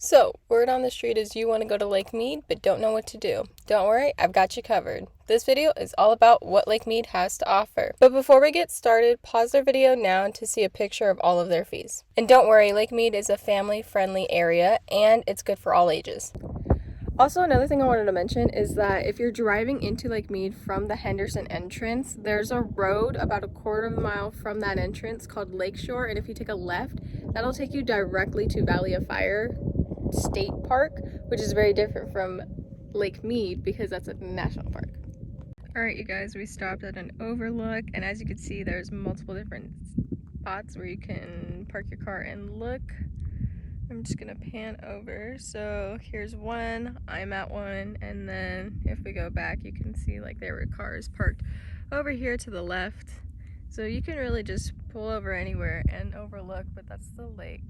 So, word on the street is you want to go to Lake Mead but don't know what to do. Don't worry, I've got you covered. This video is all about what Lake Mead has to offer. But before we get started, pause their video now to see a picture of all of their fees. And don't worry, Lake Mead is a family-friendly area and it's good for all ages. Also, another thing I wanted to mention is that if you're driving into Lake Mead from the Henderson entrance, there's a road about a quarter of a mile from that entrance called Lakeshore, and if you take a left, that'll take you directly to Valley of Fire State Park, which is very different from Lake Mead because that's a national park. Alright, you guys, we stopped at an overlook, and as you can see, there's multiple different spots where you can park your car and look. I'm just gonna pan over. So here's one, I'm at one, and then if we go back, you can see like there were cars parked over here to the left. So you can really just pull over anywhere and overlook, but that's the lake.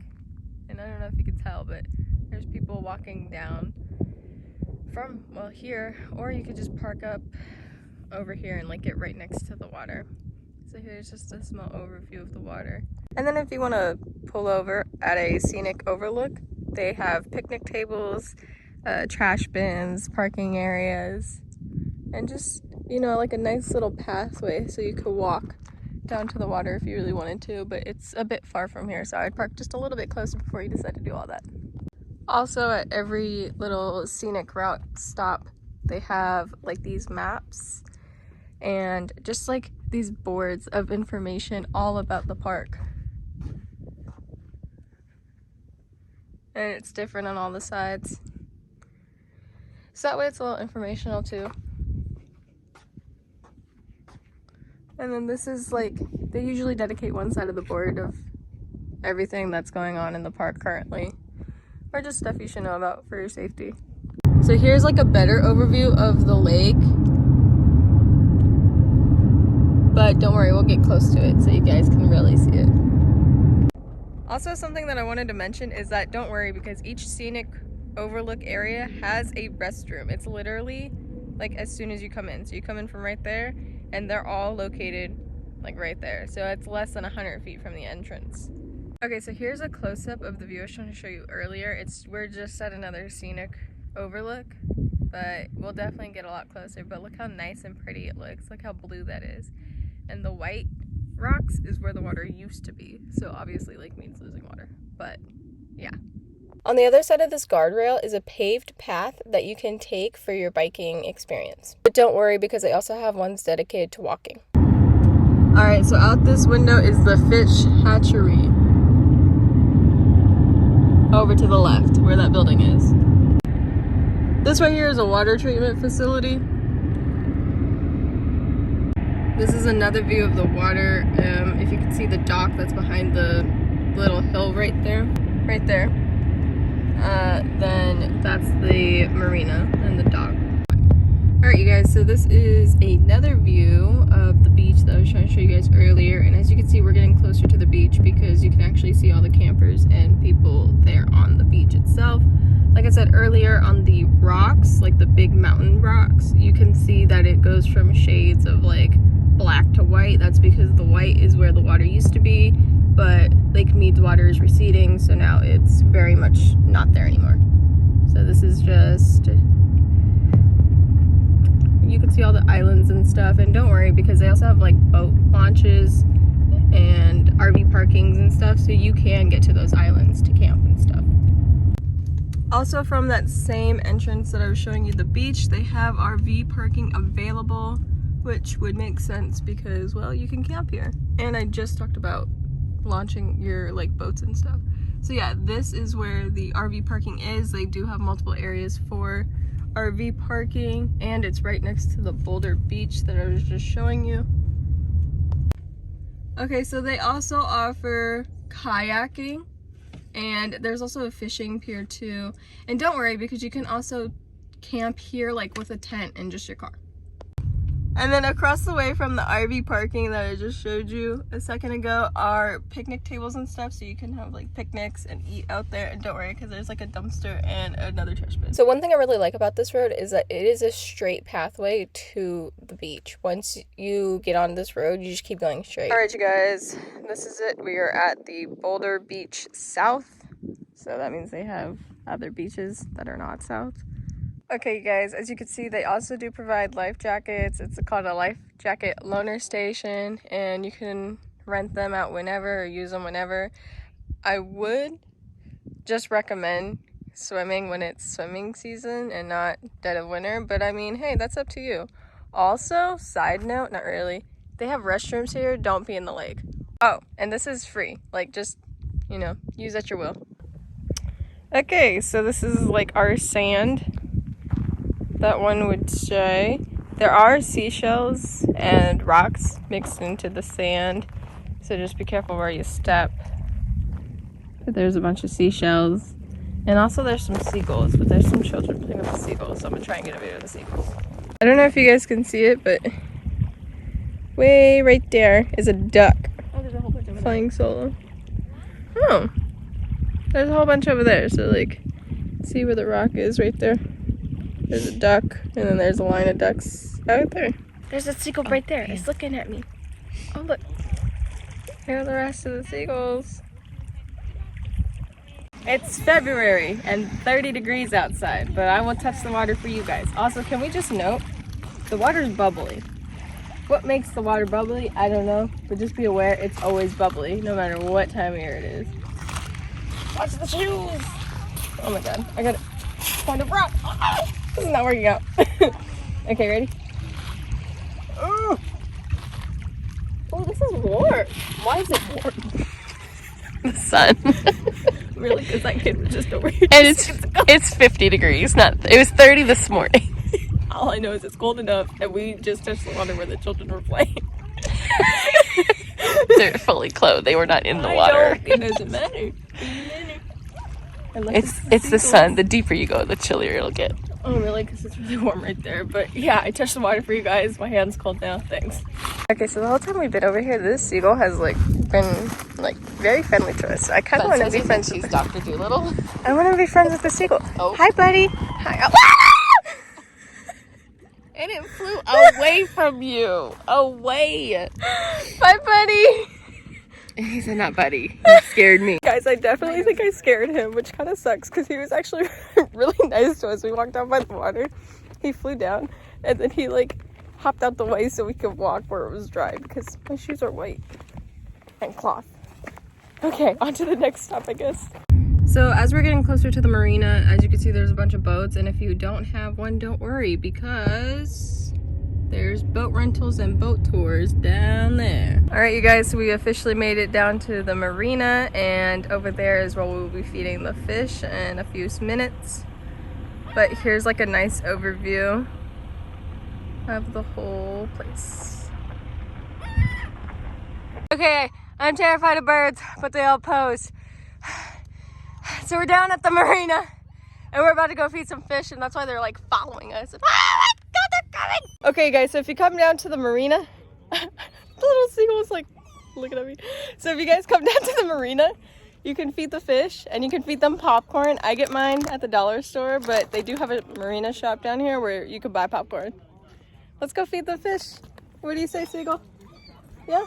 And I don't know if you can tell, but there's people walking down from, well, here, or you could just park up over here and like get right next to the water. So here's just a small overview of the water. And then if you want to pull over at a scenic overlook, they have picnic tables, trash bins, parking areas, and just, you know, like a nice little pathway so you could walk down to the water if you really wanted to, but it's a bit far from here, so I'd park just a little bit closer before you decide to do all that. Also, at every little scenic route stop, they have like these maps and just like these boards of information all about the park. And it's different on all the sides. So that way it's a little informational too. And then this is like, they usually dedicate one side of the board of everything that's going on in the park currently, or just stuff you should know about for your safety. So here's like a better overview of the lake. But don't worry, we'll get close to it so you guys can really see it. Also, something that I wanted to mention is that don't worry, because each scenic overlook area has a restroom. It's literally like as soon as you come in. So you come in from right there, and they're all located like right there. So it's less than 100 feet from the entrance. Okay, so here's a close-up of the view I was trying to show you earlier. We're just at another scenic overlook, but we'll definitely get a lot closer. But look how nice and pretty it looks. Look how blue that is. And the white rocks is where the water used to be. So obviously Lake Mead's losing water, but yeah. On the other side of this guardrail is a paved path that you can take for your biking experience. But don't worry, because they also have ones dedicated to walking. All right, so out this window is the fish hatchery. Over to the left, where that building is. This right here is a water treatment facility. This is another view of the water. If you can see the dock that's behind the little hill right there, then that's the marina and the dock. Alright, you guys, so this is another view of the beach that I was trying to show you guys earlier, and as you can see, we're getting closer to the beach because you can actually see all the campers and people there on the beach itself. Like I said earlier, on the rocks, like the big mountain rocks, you can see that it goes from shades of like black to white. That's because the white is where the water used to be, but Lake Mead's water is receding, so now it's very much not there anymore. So this is just, you can see all the islands and stuff, and don't worry, because they also have like boat launches and RV parkings and stuff, so you can get to those islands to camp and stuff. Also, from that same entrance that I was showing you the beach, they have RV parking available, which would make sense because, well, you can camp here. And I just talked about launching your like boats and stuff. So yeah, this is where the RV parking is. They do have multiple areas for RV parking, and it's right next to the Boulder Beach that I was just showing you. Okay, so they also offer kayaking, and there's also a fishing pier too. And don't worry, because you can also camp here like with a tent and just your car. And then across the way from the RV parking that I just showed you a second ago are picnic tables and stuff, so you can have like picnics and eat out there. And don't worry, because there's like a dumpster and another trash bin. So one thing I really like about this road is that it is a straight pathway to the beach. Once you get on this road, you just keep going straight. All right, you guys, this is it. We are at the Boulder Beach South. So that means they have other beaches that are not south. Okay, you guys, as you can see, they also do provide life jackets. It's called a life jacket loaner station, and you can rent them out whenever or use them whenever. I would just recommend swimming when it's swimming season and not dead of winter, but I mean, hey, that's up to you. Also, side note, not really, they have restrooms here. Don't be in the lake. Oh, and this is free. Like, just, you know, use at your will. Okay, so this is like our sand. That one would say. There are seashells and rocks mixed into the sand, so just be careful where you step. But there's a bunch of seashells, and also there's some seagulls, but there's some children playing with the seagulls, so I'm gonna try and get a video of the seagulls. I don't know if you guys can see it, but way right there is a duck. Oh, there's a whole bunch over flying solo. Oh, there's a whole bunch over there, so like, see where the rock is right there? There's a duck, and then there's a line of ducks out there. There's a seagull right there. It's looking at me. Oh, look. Here are the rest of the seagulls. It's February and 30 degrees outside, but I won't touch the water for you guys. Also, can we just note, the water's bubbly. What makes the water bubbly? I don't know, but just be aware it's always bubbly, no matter what time of year it is. Watch the shoes! Oh my god, I gotta find a rock. This is not working out. Okay, ready? Oh, this is warm. Why is it warm? The sun. Really? Because that kid was just over here. And it's 50 degrees. It was 30 this morning. All I know is it's cold enough, and we just touched the water where the children were playing. They're fully clothed. They were not in the water. It doesn't matter. It's the sun. The deeper you go, the chillier it'll get. Oh, really? Because it's really warm right there. But yeah, I touched the water for you guys. My hand's cold now. Thanks. Okay, so the whole time we've been over here, this seagull has like been like very friendly to us. I kind of want to be friends with Dr. Doolittle. I want to be friends with the seagull. Oh. Hi, buddy. Hi. Oh. And it flew away from you. Away. Bye, buddy. He said not buddy. He scared me. Guys, I definitely think I scared him, which kind of sucks because he was actually really nice to us. We walked out by the water. He flew down, and then he like hopped out the way so we could walk where it was dry because my shoes are white and cloth. Okay, on to the next stop, I guess. So as we're getting closer to the marina, as you can see, there's a bunch of boats, and if you don't have one, don't worry because there's boat rentals and boat tours down there. All right, you guys, so we officially made it down to the marina, and over there is where we'll be feeding the fish in a few minutes. But here's like a nice overview of the whole place. Okay, I'm terrified of birds, but they all pose. So we're down at the marina, and we're about to go feed some fish, and that's why they're like following us. Okay, guys, so if you come down to the marina, the little seagull is like looking at me. So if you guys come down to the marina, you can feed the fish and you can feed them popcorn. I get mine at the dollar store, but they do have a marina shop down here where you can buy popcorn. Let's go feed the fish. What do you say, seagull? Yeah?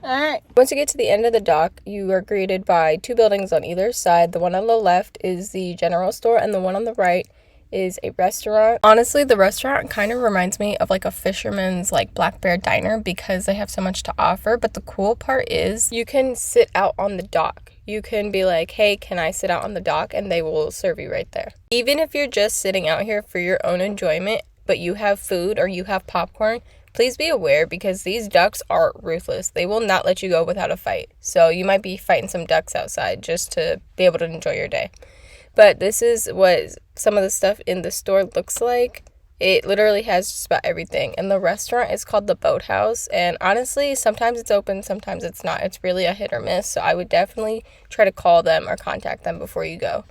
All right. Once you get to the end of the dock, you are greeted by two buildings on either side. The one on the left is the general store, and the one on the right is a restaurant. Honestly, the restaurant kind of reminds me of like a fisherman's like Black Bear Diner because they have so much to offer. But the cool part is you can sit out on the dock. You can be like, hey, can I sit out on the dock? And they will serve you right there. Even if you're just sitting out here for your own enjoyment, but you have food or you have popcorn, please be aware because these ducks are ruthless. They will not let you go without a fight. So you might be fighting some ducks outside just to be able to enjoy your day. But this is what some of the stuff in the store looks like. It literally has just about everything. And the restaurant is called the Boathouse. And honestly, sometimes it's open, sometimes it's not. It's really a hit or miss. So I would definitely try to call them or contact them before you go.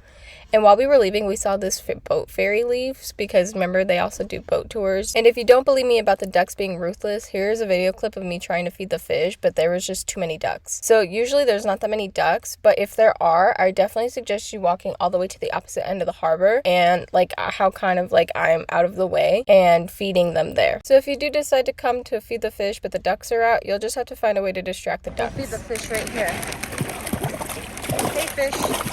And while we were leaving, we saw this boat ferry leaves because remember, they also do boat tours. And if you don't believe me about the ducks being ruthless, here's a video clip of me trying to feed the fish, but there was just too many ducks. So usually there's not that many ducks, but if there are, I definitely suggest you walking all the way to the opposite end of the harbor and like how kind of like I'm out of the way and feeding them there. So if you do decide to come to feed the fish, but the ducks are out, you'll just have to find a way to distract the ducks. We'll feed the fish right here. Hey, fish.